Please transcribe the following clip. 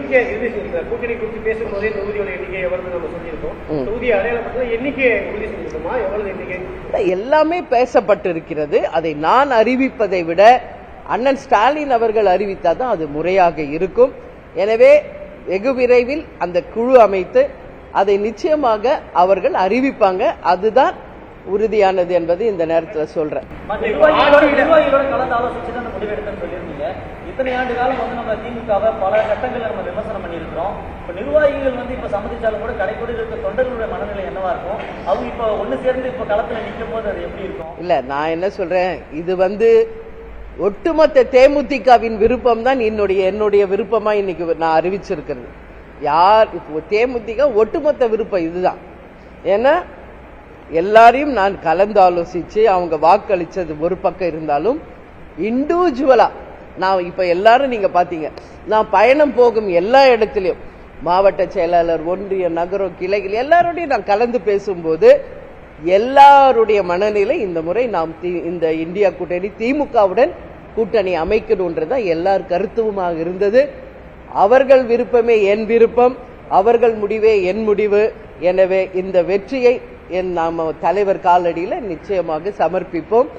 எண்ணிக்கை கூட்டணி குறித்து பேசும்போதே தொகுதியோட எண்ணிக்கை எவ்வளவு நம்ம சொல்லியிருக்கோம். தொகுதி அடையாளப்பட்ட எண்ணிக்கை உறுதி செஞ்சிருக்கோமா? எவ்வளவு எண்ணிக்கை? எல்லாமே பேசப்பட்டிருக்கிறது. அதை நான் அறிவிப்பதை விட அண்ணன் ஸ்டாலின் அவர்கள் அறிவித்தாதான் அது முறையாக இருக்கும். எனவே வெகு விரைவில் அந்த குழு அமைத்து அதை நிச்சயமாக அவர்கள் அறிவிப்பாங்க. அதுதான் உறுதியானது என்பது இந்த நேரத்தில் சொல்றேன். இத்தனை ஆண்டு காலம் நம்ம திமுகவை பல கட்டங்களை நம்ம விமர்சனம் பண்ணியிருக்கிறோம். இப்ப நிர்வாகிகள் இப்ப சம்மதிச்சாலும் கூட கடைக்கோடி இருக்க தொண்டர்களுடைய மனநிலை என்னவா இருக்கும்? அவங்க இப்ப ஒண்ணு சேர்ந்து இப்ப களத்துல நிற்கும் போது அது எப்படி இருக்கும்? இல்ல, நான் என்ன சொல்றேன், இது ஒட்டுமொத்த தேமுதிகவின் விருப்பம் தான் என்னுடைய விருப்பமா இன்னைக்கு நான் அறிவிச்சிருக்கிறது. யார் தேமுதிக ஒட்டுமொத்த விருப்பம் இதுதான். ஏன்னா எல்லாரையும் நான் கலந்து ஆலோசிச்சு அவங்க வாக்களிச்சது ஒரு பக்கம் இருந்தாலும் இண்டிவிஜுவலா நான் இப்ப எல்லாரும் நீங்க பாத்தீங்க, நான் பயணம் போகும் எல்லா இடத்திலையும் மாவட்ட செயலாளர், ஒன்றிய, நகரம், கிளைகள் எல்லாரோடையும் நான் கலந்து பேசும்போது எல்லாருடைய மனநிலை இந்த முறை நாம் இந்த இந்தியா கூட்டணி திமுகவுடன் கூட்டணி அமைக்கணும்ன்றதான் எல்லார் கருத்துவமாக இருந்தது. அவர்கள் விருப்பமே என் விருப்பம், அவர்கள் முடிவே என் முடிவு. எனவே இந்த வெற்றியை நாம தலைவர் காலடியில் நிச்சயமாக சமர்ப்பிப்போம்.